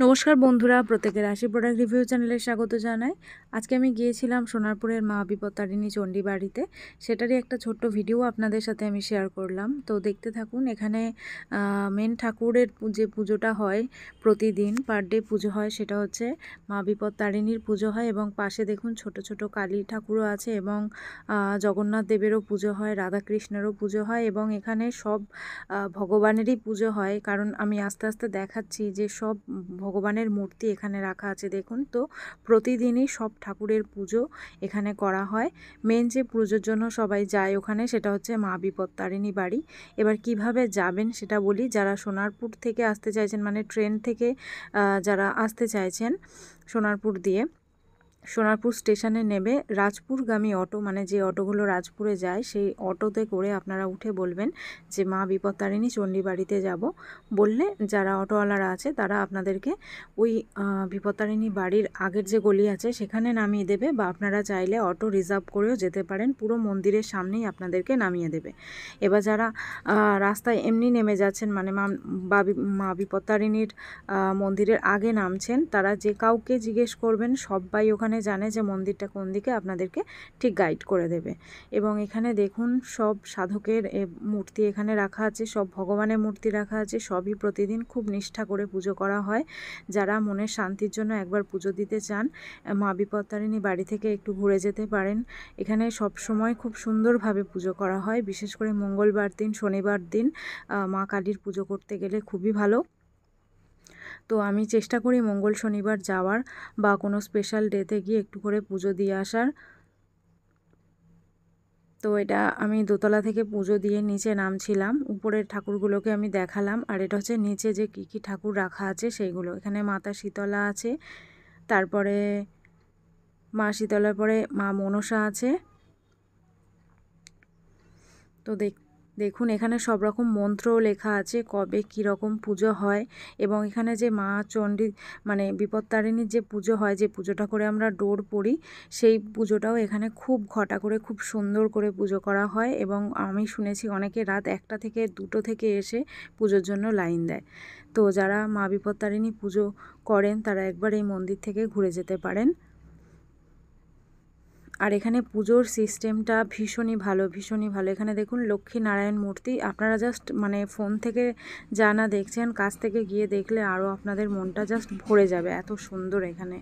নমস্কার বন্ধুরা, প্রত্যেকের রাশি প্রোডাক্ট রিভিউ চ্যানেলে স্বাগত জানাই। আজকে আমি গিয়েছিলাম সোনারপুরের মা বিপত্তারিণী চণ্ডী বাড়িতে। সেটারই একটা ছোট্ট ভিডিও আপনাদের সাথে আমি শেয়ার করলাম। তো দেখতে থাকুন। এখানে মেন ঠাকুরের যে পুজোটা হয়, প্রতিদিন পার ডে পুজো হয়, সেটা হচ্ছে মা বিপত্তারিণীর পুজো হয়। এবং পাশে দেখুন ছোট ছোট কালী ঠাকুরও আছে এবং জগন্নাথ দেবেরও পুজো হয়, রাধাকৃষ্ণেরও পুজো হয় এবং এখানে সব ভগবানেরই পুজো হয়। কারণ আমি আস্তে আস্তে দেখাচ্ছি যে সব ভগবানের মূর্তি এখানে রাখা আছে। দেখুন, তো প্রতিদিনই সব ঠাকুরের পুজো এখানে করা হয়। মেন যে পুজোর জন্য সবাই যায় ওখানে, সেটা হচ্ছে মা বিপত্তারিণী বাড়ি। এবার কিভাবে যাবেন সেটা বলি। যারা সোনারপুর থেকে আসতে চাইছেন, মানে ট্রেন থেকে যারা আসতে চাইছেন সোনারপুর দিয়ে, সোনারপুর স্টেশনে নেবে রাজপুরগামী অটো, মানে যে অটোগুলো রাজপুরে যায়, সেই অটোতে করে আপনারা উঠে বলবেন যে মা বিপত্তারিণী চণ্ডী বাড়িতে যাব। বললে যারা অটোওয়ালারা আছে তারা আপনাদেরকে ওই বিপত্তারিণী বাড়ির আগের যে গলি আছে সেখানে নামিয়ে দেবে, বা আপনারা চাইলে অটো রিজার্ভ করেও যেতে পারেন। পুরো মন্দিরের সামনেই আপনাদেরকে নামিয়ে দেবে। এবার যারা রাস্তায় এমনি নেমে যাচ্ছেন, মানে মা বিপত্তারিণীর মন্দিরের আগে নামছেন, তারা যে কাউকে জিজ্ঞেস করবেন, সবাই ওখানে জানে যে মন্দিরটা কোন দিকে, আপনাদেরকে ঠিক গাইড করে দেবে। এবং এখানে দেখুন সব সাধকের মূর্তি এখানে রাখা আছে, সব ভগবানের মূর্তি রাখা আছে। সবই প্রতিদিন খুব নিষ্ঠা করে পুজো করা হয়। যারা মনের শান্তির জন্য একবার পুজো দিতে চান, মা বিপত্তারিণী বাড়ি থেকে একটু ঘুরে যেতে পারেন। এখানে সব সময় খুব সুন্দরভাবে পুজো করা হয়। বিশেষ করে মঙ্গলবার দিন, শনিবার দিন মা কালীর পুজো করতে গেলে খুবই ভালো। তো আমি চেষ্টা করি মঙ্গল শনিবার যাওয়ার, বা কোনো স্পেশাল ডেতে গিয়ে একটু করে পুজো দিয়ে আসার। তো এটা আমি দোতলা থেকে পুজো দিয়ে নিচে নামছিলাম। উপরের ঠাকুরগুলোকে আমি দেখালাম, আর এটা হচ্ছে নিচে যে কী কী ঠাকুর রাখা আছে সেইগুলো। এখানে মাতা শীতলা আছে, তারপরে মা শীতলার পরে মা মনসা আছে। তো দেখুন এখানে সব রকম মন্ত্রও লেখা আছে, কবে কী রকম পুজো হয়। এবং এখানে যে মা চণ্ডী, মানে বিপত্তারিণীর যে পুজো হয়, যে পুজোটা করে আমরা ডোর পড়ি, সেই পুজোটাও এখানে খুব ঘটা করে, খুব সুন্দর করে পুজো করা হয়। এবং আমি শুনেছি অনেকে রাত 1টা থেকে 2টো থেকে এসে পুজোর জন্য লাইন দেয়। তো যারা মা বিপত্তারিণী পুজো করেন তারা একবার এই মন্দির থেকে ঘুরে যেতে পারেন। আর এখানে পুজোর সিস্টেমটা ভীষণই ভালো, ভীষণই ভালো। এখানে দেখুন লক্ষ্মী নারায়ণ মূর্তি। আপনারা জাস্ট মানে ফোন থেকে যা না দেখছেন, কাছ থেকে গিয়ে দেখলে আরও আপনাদের মনটা জাস্ট ভরে যাবে। এত সুন্দর এখানে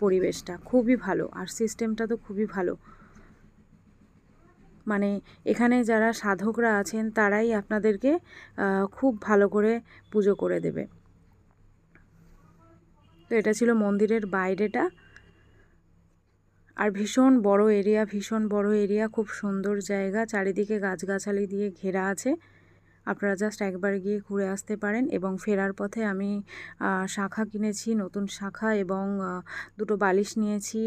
পরিবেশটা, খুবই ভালো। আর সিস্টেমটা তো খুবই ভালো। মানে এখানে যারা সাধকরা আছেন তারাই আপনাদেরকে খুব ভালো করে পুজো করে দেবে। তো এটা ছিল মন্দিরের বাইরেটা। আর ভীষণ বড় এরিয়া, ভীষণ বড় এরিয়া, খুব সুন্দর জায়গা। চারিদিকে গাছগাছালি দিয়ে ঘেরা আছে। আপনারা জাস্ট একবার গিয়ে ঘুরে আসতে পারেন। এবং ফেরার পথে আমি শাঁখা কিনেছি, নতুন শাঁখা, এবং দুটো বালিশ নিয়েছি,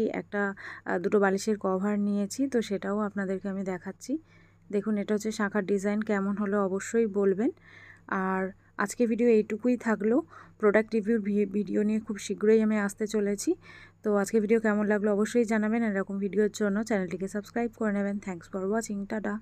দুটো বালিশের কভার নিয়েছি। তো সেটাও আপনাদেরকে আমি দেখাচ্ছি। দেখুন এটা হচ্ছে শাঁখার ডিজাইন, কেমন হলো অবশ্যই বলবেন। আর আজকে ভিডিও এইটুকুই থাকলো। প্রোডাক্ট রিভিউর ভিডিও নিয়ে খুব শীঘ্রই আমি আসতে চলেছি। তো আজকে ভিডিও কেমন লাগলো অবশ্যই জানাবেন। এরকম ভিডিওর জন্য চ্যানেলটিকে সাবস্ক্রাইব করে নেবেন। Thanks for watching. টাটা।